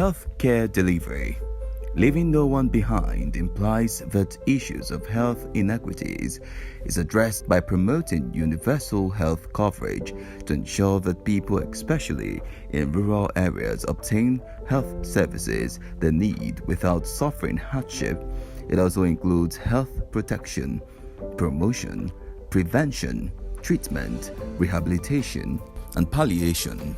Healthcare delivery. Leaving no one behind implies that issues of health inequities is addressed by promoting universal health coverage to ensure that people, especially in rural areas, obtain health services they need without suffering hardship. It also includes health protection, promotion, prevention, treatment, rehabilitation, and palliation.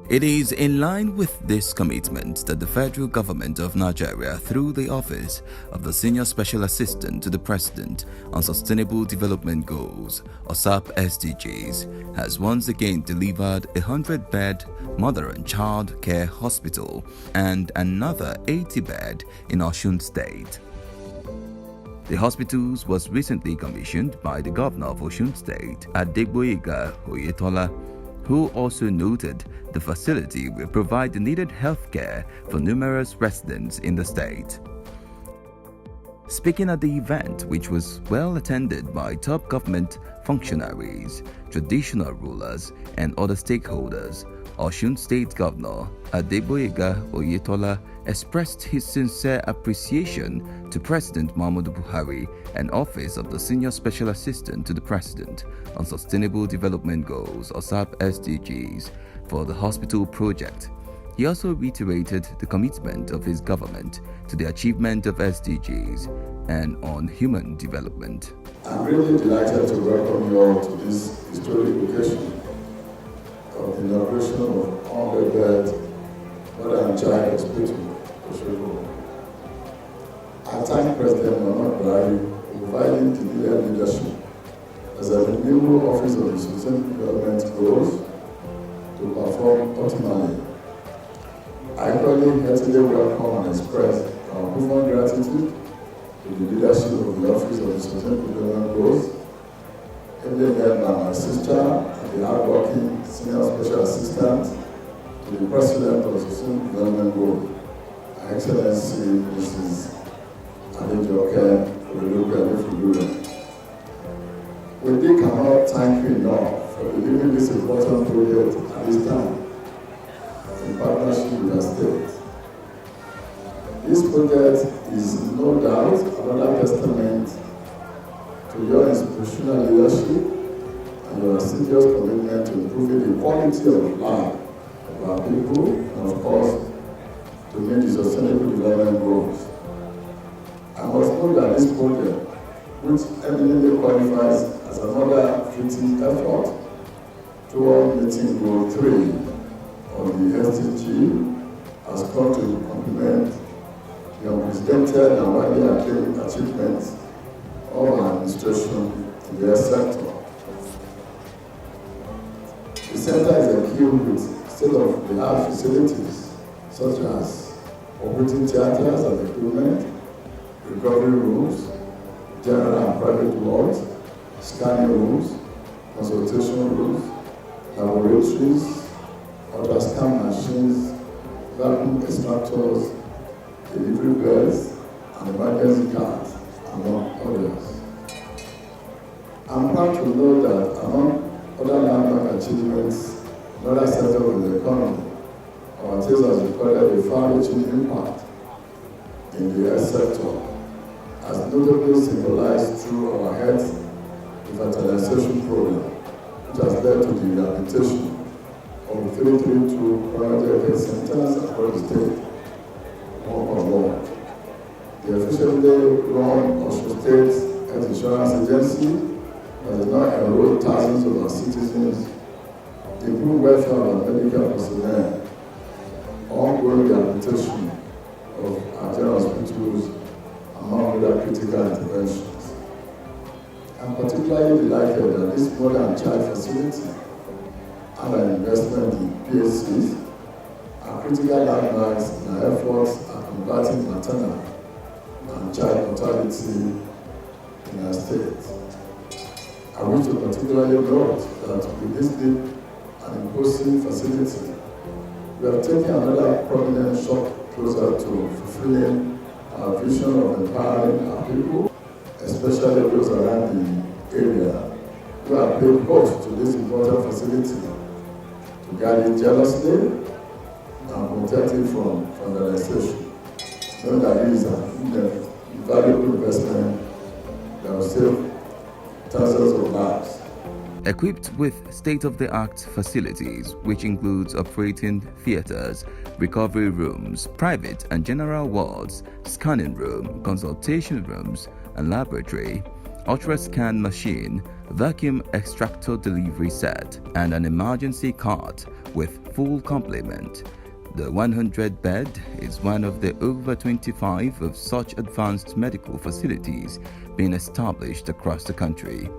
It is in line with this commitment that the federal government of Nigeria, through the Office of the Senior Special Assistant to the President on Sustainable Development Goals, or SAP SDGs, has once again delivered a 100-bed mother and child care hospital and another 80-bed in Osun State. The hospitals was recently commissioned by the governor of Osun State, Adegboyega Oyetola, who also noted the facility will provide the needed health care for numerous residents in the state. Speaking at the event, which was well attended by top government functionaries, traditional rulers, and other stakeholders, Osun State Governor Adegboyega Oyetola expressed his sincere appreciation to President Muhammadu Buhari and Office of the Senior Special Assistant to the President on Sustainable Development Goals, or SAP SDGs, for the hospital project. He also reiterated the commitment of his government to the achievement of SDGs and on human development. I'm really delighted to welcome you all to this historic occasion of the inauguration of 100-bed Mother and Child Hospital, Osun. I thank President Muhammadu Buhari for providing the needed leadership as a renewable Office of the Sustainable Development Goals to perform optimally. I equally heartily welcome and express our profound gratitude to the leadership of the Office of the Sustainable Development Goals, ably led by my sister, the hardworking Senior Special Assistant to the President of the Sustainable Development Board, Her Excellency Mrs. Adejoke Ololupe. We cannot thank you enough for delivering this important project at this time in partnership with the state. This project is no doubt another testament to your institutional leadership and your serious commitment to improving the quality of life of our people and, of course, to meet the Sustainable Development Goals. I must note that this project, which eminently qualifies as another fitting effort toward meeting Goal 3 of the SDG, has come to complement the unprecedented and widely acclaimed achievements of our administration in the health sector. The center is equipped with state-of-the-art facilities such as operating theaters and equipment, recovery rooms, general and private wards, scanning rooms, consultation rooms, laboratories, ultrasound machines, vacuum extractors, delivery beds, and emergency cards, among others. I'm proud to know that among other landmark achievements in other sectors of the economy, our state has recorded a far-reaching impact in the health sector, as notably symbolized through our health revitalization program, which has led to the rehabilitation of 332 primary health centers across the state. The officially run Osun State Health Insurance Agency has now enrolled thousands of our citizens, improve welfare of our medical personnel, ongoing rehabilitation of our general hospitals, among other critical interventions. I'm particularly delighted that this mother and child facility and our investment in PSCs are critical landmarks in our efforts at combating maternal and child mortality in our state. I wish to particularly note that with this deep and imposing facility, we have taken another prominent step closer to fulfilling our vision of empowering our people, especially those around the area who are paid host to this important facility, to guard it jealously and and protect it from vandalization. Knowing that it is an invaluable investment that will save thousands of lives. Equipped with state-of-the-art facilities, which includes operating theaters, recovery rooms, private and general wards, scanning room, consultation rooms, and laboratory, ultra-scan machine, vacuum extractor delivery set, and an emergency cart with full complement. The 100-bed is one of the over 25 of such advanced medical facilities being established across the country.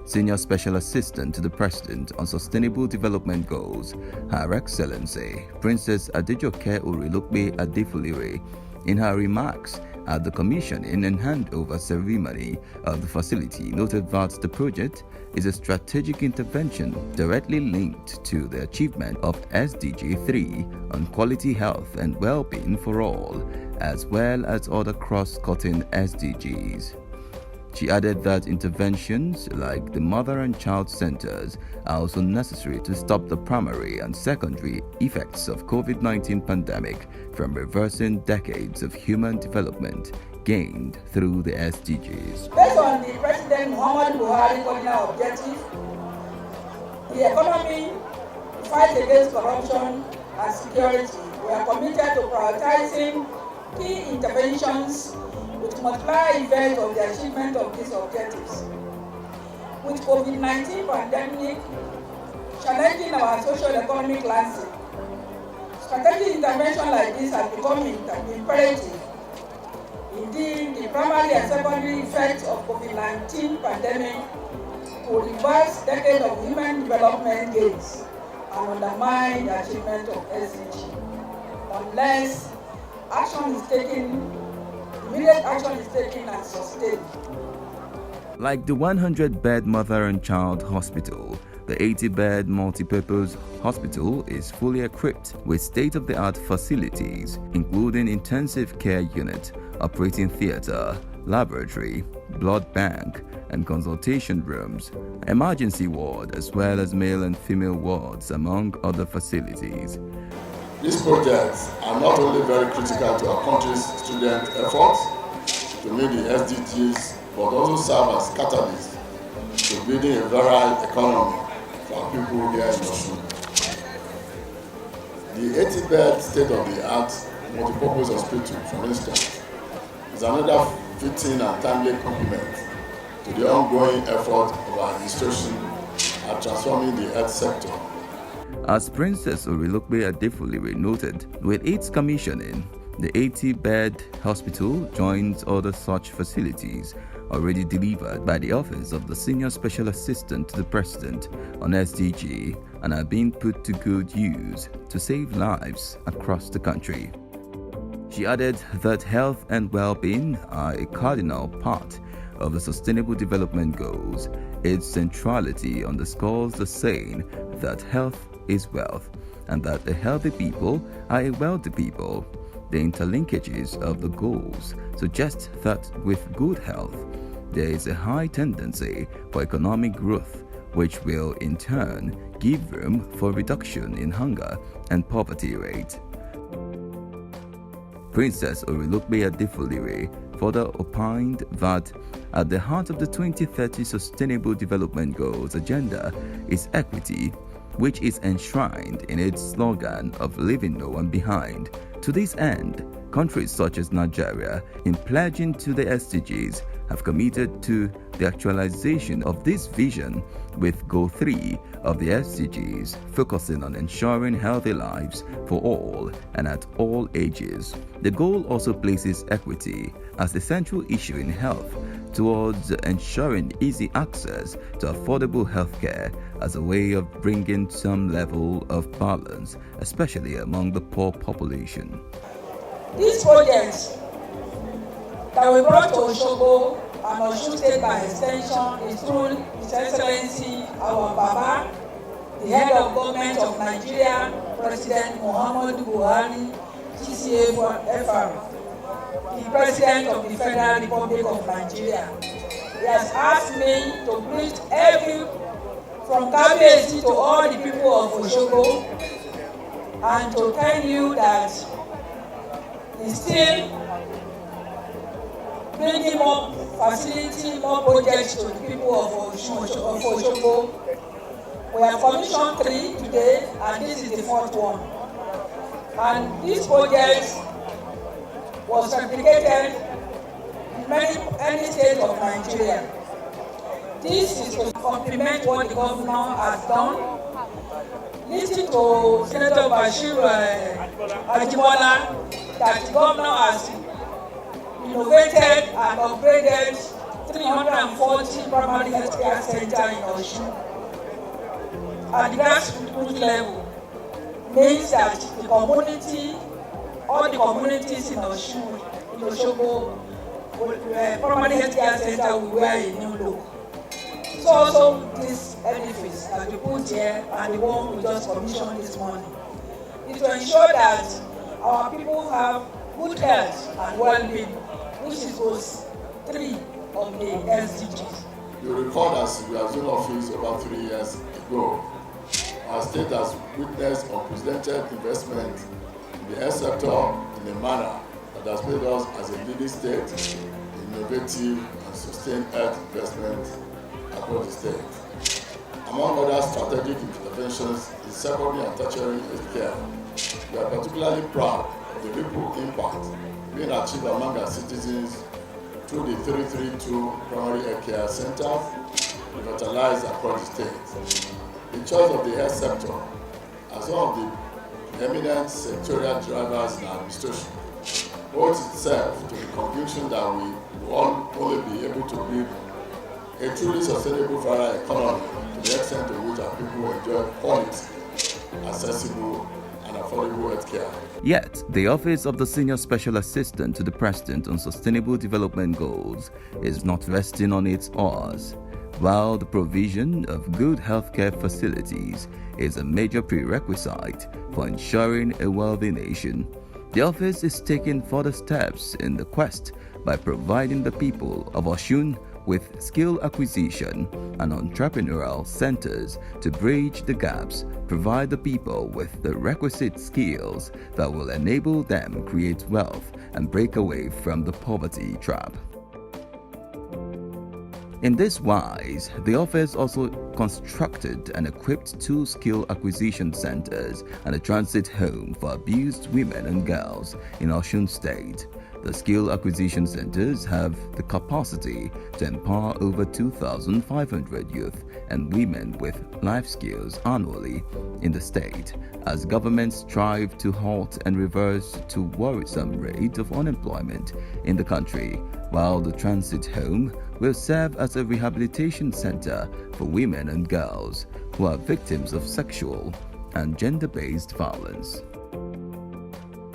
Senior Special Assistant to the President on Sustainable Development Goals, Her Excellency Princess Adejoke Orilokpe Adefulire, in her remarks at the commissioning and handover ceremony of the facility, noted that the project is a strategic intervention directly linked to the achievement of SDG 3 on quality health and well-being for all, as well as other cross-cutting SDGs. She added that interventions like the mother and child centers are also necessary to stop the primary and secondary effects of COVID-19 pandemic from reversing decades of human development gained through the SDGs. Based on the President Muhammadu Buhari cardinal objective, the economy, the fight against corruption and security, we are committed to prioritizing key interventions which multiply effect of the achievement of these objectives. With COVID-19 pandemic challenging our socio-economic landscape, strategic intervention like this has become imperative. Indeed, the primary and secondary effects of COVID-19 pandemic could reverse decades of human development gains and undermine the achievement of SDG unless action is taken. Immediate action is taken and sustained. Like the 100-bed mother and child hospital, the 80-bed multipurpose hospital is fully equipped with state-of-the-art facilities, including intensive care unit, operating theater, laboratory, blood bank, and consultation rooms, emergency ward, as well as male and female wards, among other facilities. These projects are not only very critical to our country's student efforts to meet the SDGs, but also serve as catalysts to building a virile economy for our people here in Osun. The 80-bed state-of-the-art multipurpose hospital, for instance, is another fitting and timely complement to the ongoing effort of our administration at transforming the health sector. As Princess Orilokpe Adefulire noted, with its commissioning, the 80-bed hospital joins other such facilities already delivered by the Office of the Senior Special Assistant to the President on SDG and are being put to good use to save lives across the country. She added that health and well-being are a cardinal part of the Sustainable Development Goals. Its centrality underscores the saying that health is wealth, and that the healthy people are a wealthy people. The interlinkages of the goals suggest that with good health, there is a high tendency for economic growth, which will in turn give room for reduction in hunger and poverty rate. Princess Orilokpe Adefulire further opined that at the heart of the 2030 Sustainable Development Goals agenda is equity, which is enshrined in its slogan of leaving no one behind. To this end, countries such as Nigeria, in pledging to the SDGs, have committed to the actualization of this vision with Goal 3 of the SDGs, focusing on ensuring healthy lives for all and at all ages. The goal also places equity as the central issue in health towards ensuring easy access to affordable healthcare as a way of bringing some level of balance, especially among the poor population. These projects that we brought to Osogbo and Osun State by extension is through His Excellency our Baba, the head of government of Nigeria, President Muhammadu Buhari, GCA FR, the President of the Federal Republic of Nigeria. He has asked me to greet from Kabiyesi to all the people of Osogbo and to tell you that he's still bringing more facility, more projects to the people of Osogbo. We have commissioned 3 today, and this is the 4th one. And this project was replicated in any state of Nigeria. This is to complement what the governor has done. Listen to Senator Bashir Ajimola that the governor has innovated and upgraded 340 primary health care centers in Osun. At the grassroots level means that the community, all the communities in Osun, in Osogbo, primary health care center will wear a new look. So also this edifice that we put here and the one we just commissioned this morning is to ensure that our people have good health and well-being, which is those 3 of the SDGs. You recall that we assumed office about 3 years ago. Our state has witnessed unprecedented investment in the health sector in a manner that has made us as a leading state in innovative and sustained health investment across the state. Among other strategic interventions in secondary and tertiary health care, we are particularly proud of the ripple impact being achieved among our citizens through the 332 primary health care centers revitalized across the state. The choice of the health sector as one of the eminent sectorial drivers in our administration owes itself to the conviction that we will all only be able to build a truly sustainable viral economy to the extent to which our people enjoy quality, accessible, and affordable health care. Yet, the Office of the Senior Special Assistant to the President on Sustainable Development Goals is not resting on its oars. While the provision of good healthcare facilities is a major prerequisite for ensuring a wealthy nation, the office is taking further steps in the quest by providing the people of Osun with skill acquisition and entrepreneurial centers to bridge the gaps, provide the people with the requisite skills that will enable them create wealth and break away from the poverty trap. In this wise, the office also constructed and equipped 2 skill acquisition centers and a transit home for abused women and girls in Osun State. The skill acquisition centers have the capacity to empower over 2,500 youth and women with life skills annually in the state, as governments strive to halt and reverse the worrisome rate of unemployment in the country, while the transit home will serve as a rehabilitation center for women and girls who are victims of sexual and gender-based violence.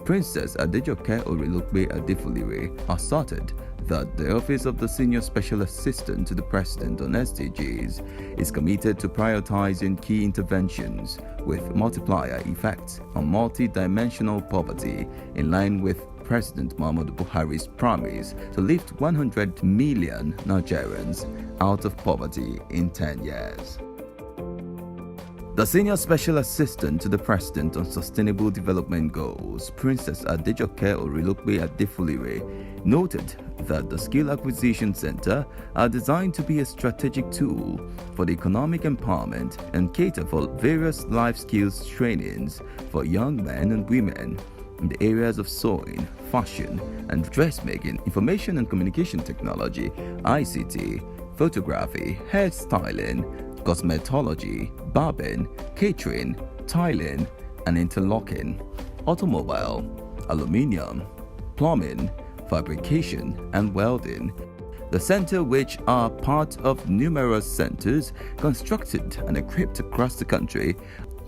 Princess Adejoke Orilokpe Adefolire asserted that the Office of the Senior Special Assistant to the President on SDGs is committed to prioritizing key interventions with multiplier effects on multi-dimensional poverty in line with President Muhammadu Buhari's promise to lift 100 million Nigerians out of poverty in 10 years. The Senior Special Assistant to the President on Sustainable Development Goals, Princess Adejoke Orilokpe Adefolire, noted that the Skill Acquisition Center are designed to be a strategic tool for the economic empowerment and cater for various life skills trainings for young men and women in the areas of sewing, fashion and dressmaking, information and communication technology, ICT, photography, hairstyling, cosmetology, barbing, catering, tiling and interlocking, automobile, aluminium, plumbing, fabrication and welding. The center, which are part of numerous centers constructed and equipped across the country,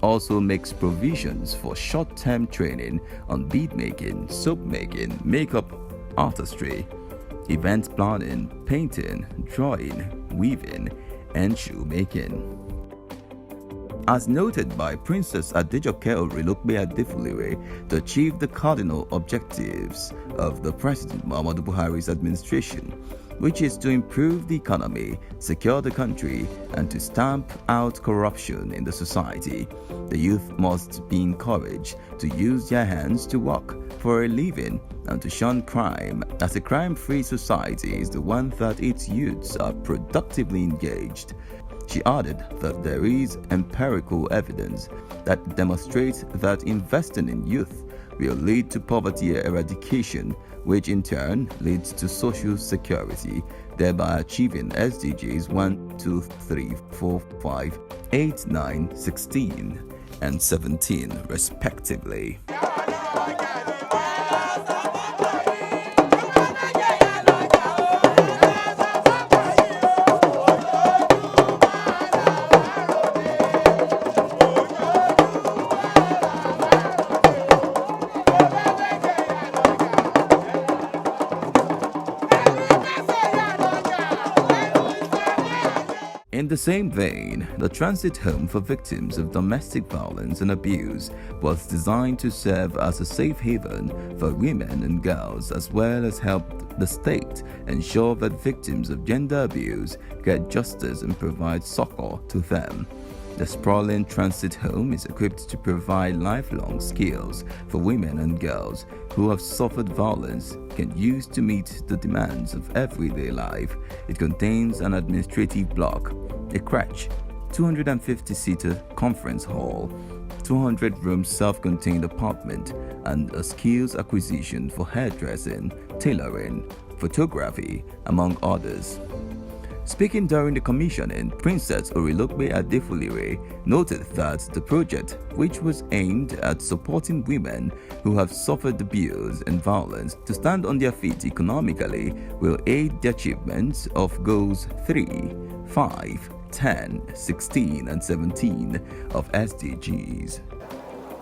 also makes provisions for short-term training on bead making, soap making, makeup artistry, event planning, painting, drawing, weaving, and shoemaking. As noted by Princess Adejoke Orilokpe Adefolire, to achieve the cardinal objectives of the President Muhammadu Buhari's administration, which is to improve the economy, secure the country, and to stamp out corruption in the society. The youth must be encouraged to use their hands to work for a living and to shun crime, as a crime-free society is the one that its youths are productively engaged. She added that there is empirical evidence that demonstrates that investing in youth will lead to poverty eradication, which in turn leads to social security, thereby achieving SDGs 1, 2, 3, 4, 5, 8, 9, 16, and 17, respectively. In the same vein, the transit home for victims of domestic violence and abuse was designed to serve as a safe haven for women and girls, as well as help the state ensure that victims of gender abuse get justice and provide succor to them. The sprawling transit home is equipped to provide lifelong skills for women and girls who have suffered violence can use to meet the demands of everyday life. It contains an administrative block, a crèche, 250-seater conference hall, 200-room self-contained apartment, and a skills acquisition for hairdressing, tailoring, photography, among others. Speaking during the commissioning, Princess Orilokpe Adefulire noted that the project, which was aimed at supporting women who have suffered abuse and violence to stand on their feet economically, will aid the achievement of goals 3, 5, 10, 16, and 17 of SDGs.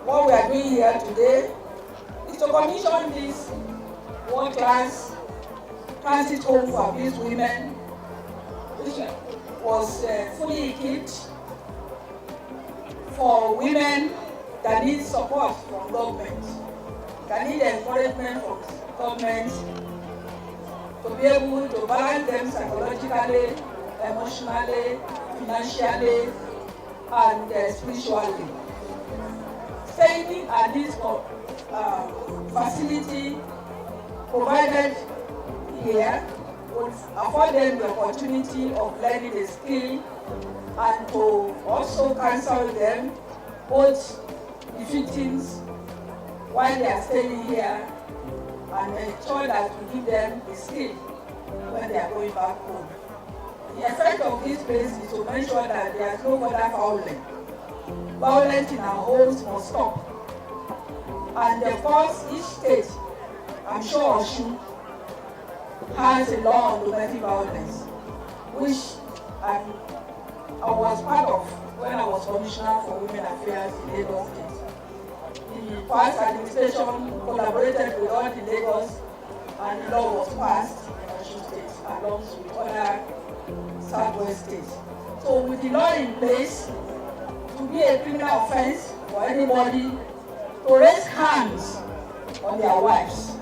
What we are doing here today is to commission this world-class transit home for abused women, which was fully equipped for women that need support from government, that need encouragement from government to be able to balance them psychologically, emotionally, financially, and spiritually. Staying at this facility provided here would afford them the opportunity of learning a skill and to also counsel them, both the victims while they are staying here, and ensure that we give them the skill when they are going back home. The effect of this place is to make sure that there is no further violence. Violence in our homes must stop. And of course, each state, I'm sure Osun, has a law on domestic violence, which I was part of when I was Commissioner for Women Affairs in Lagos State. The past administration collaborated with all the Lagos, and the law was passed in Osun State, along with other Southwest states. So with the law in place, it will be a criminal offense for anybody to raise hands on their wives.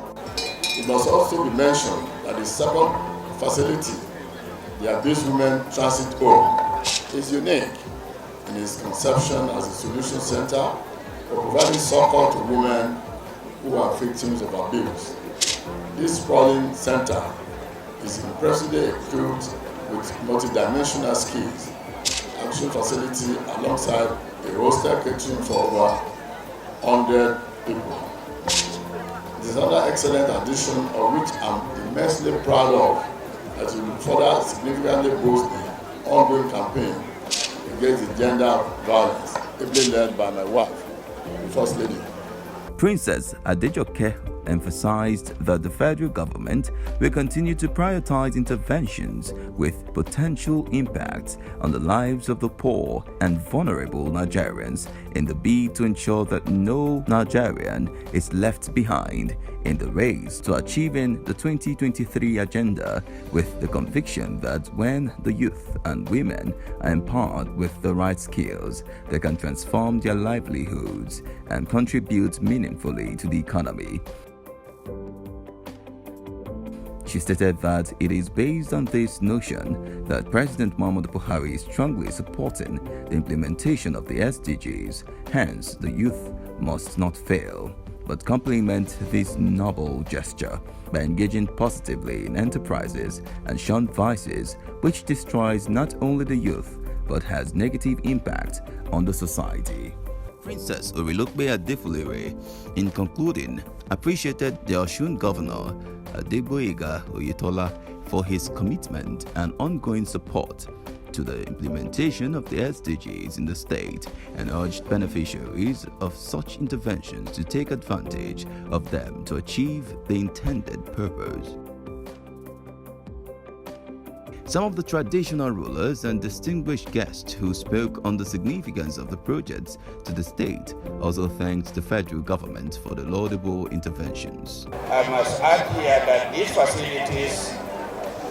It must also be mentioned that the second facility, the Abused Women Transit Home, is unique in its conception as a solution center for providing support to women who are victims of abuse. This sprawling center is impressively equipped with multidimensional skills, action facility alongside a roster catering for over 100 people. It is another excellent addition of which I'm immensely proud of, as it will further significantly boost the ongoing campaign against the gender violence, ably led by my wife, the First Lady. Princess Adejoke emphasized that the federal government will continue to prioritize interventions with potential impact on the lives of the poor and vulnerable Nigerians in the bid to ensure that no Nigerian is left behind in the race to achieving the 2023 agenda, with the conviction that when the youth and women are empowered with the right skills, they can transform their livelihoods and contribute meaningfully to the economy. She stated that it is based on this notion that President Muhammadu Buhari is strongly supporting the implementation of the SDGs, hence the youth must not fail, but complement this noble gesture by engaging positively in enterprises and shun vices which destroys not only the youth but has negative impact on the society. Princess Orilokpe Adefulere, in concluding, appreciated the Osun Governor Adegboyega Oyetola for his commitment and ongoing support to the implementation of the SDGs in the state and urged beneficiaries of such interventions to take advantage of them to achieve the intended purpose. Some of the traditional rulers and distinguished guests who spoke on the significance of the projects to the state also thanked the federal government for the laudable interventions. I must add here that these facilities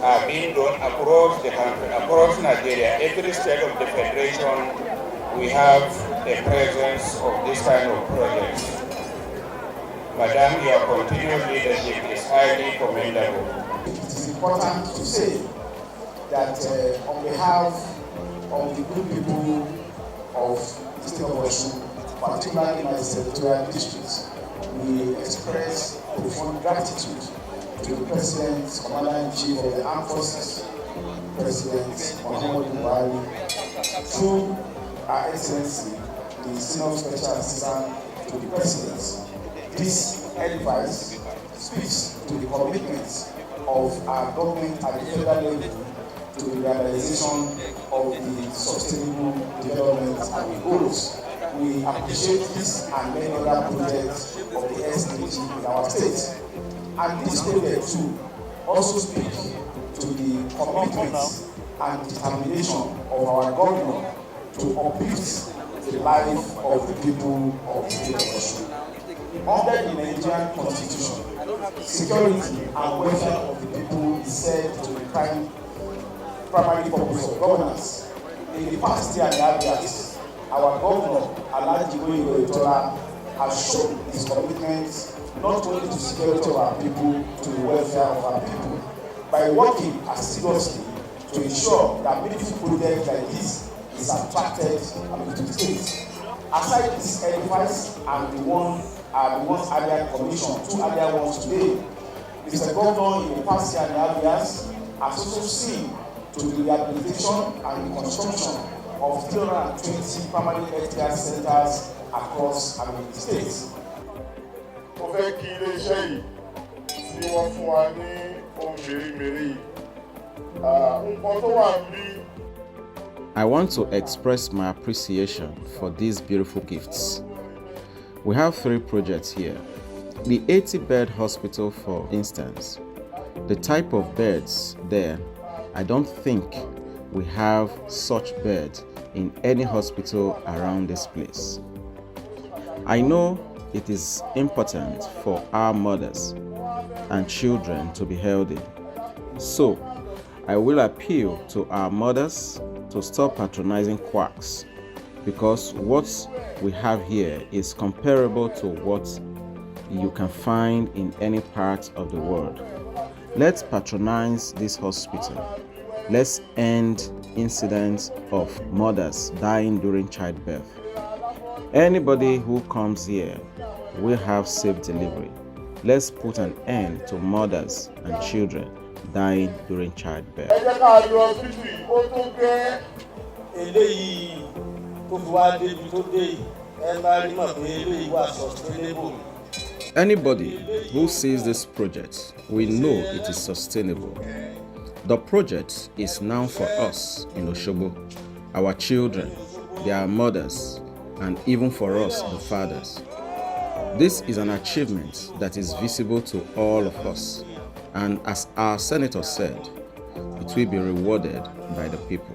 are being done across the country, across Nigeria. Every state of the federation, we have a presence of this kind of projects. Madam, your continued leadership is highly commendable. It is important to say that on behalf of the good people of the state of Osun, particularly my senatorial districts, we express profound gratitude to the President, Commander-in-Chief of the Armed Forces, President Muhammadu Buhari, through Our Excellency, the Senior Special Assistant to the President. This advice speaks to the commitment of our government at the federal level to the realization of the sustainable development and goals. We appreciate this and many other projects of the SDGs in our state. And this project too also speaks to the commitment and determination of our government to uplift the life of the people of the state of Osun. Under the Nigerian Constitution, security and welfare of the people is said to be primary purpose of governance. In the past year and a half years, our governor, Alhaji Oyetola, has shown his commitment not only to security of our people, to the welfare of our people, by working assiduously to ensure that meaningful projects like this is attracted to the state. Aside this edifice and the ones earlier commissioned, two earlier ones today, Mr. Governor in the past year and a half years has also seen to the rehabilitation and reconstruction of 320 permanent healthcare centers across the states. Mo fẹ́ kí iléeṣẹ́ yìí tí wọ́n fún wa ní ohun mèremère yìí. Nǹkan tó wà níbí. I want to express my appreciation for these beautiful gifts. We have 3 projects here. The 80-bed hospital, for instance. The type of beds there, I don't think we have such beds in any hospital around this place. I know it is important for our mothers and children to be healthy. So, I will appeal to our mothers to stop patronizing quacks, because what we have here is comparable to what you can find in any part of the world. Let's patronize this hospital. Let's end incidents of mothers dying during childbirth. Anybody who comes here will have safe delivery. Let's put an end to mothers and children dying during childbirth. Anybody who sees this project will know it is sustainable. The project is now for us in Osogbo, our children, their mothers, and even for us, the fathers. This is an achievement that is visible to all of us, and as our senator said, it will be rewarded by the people.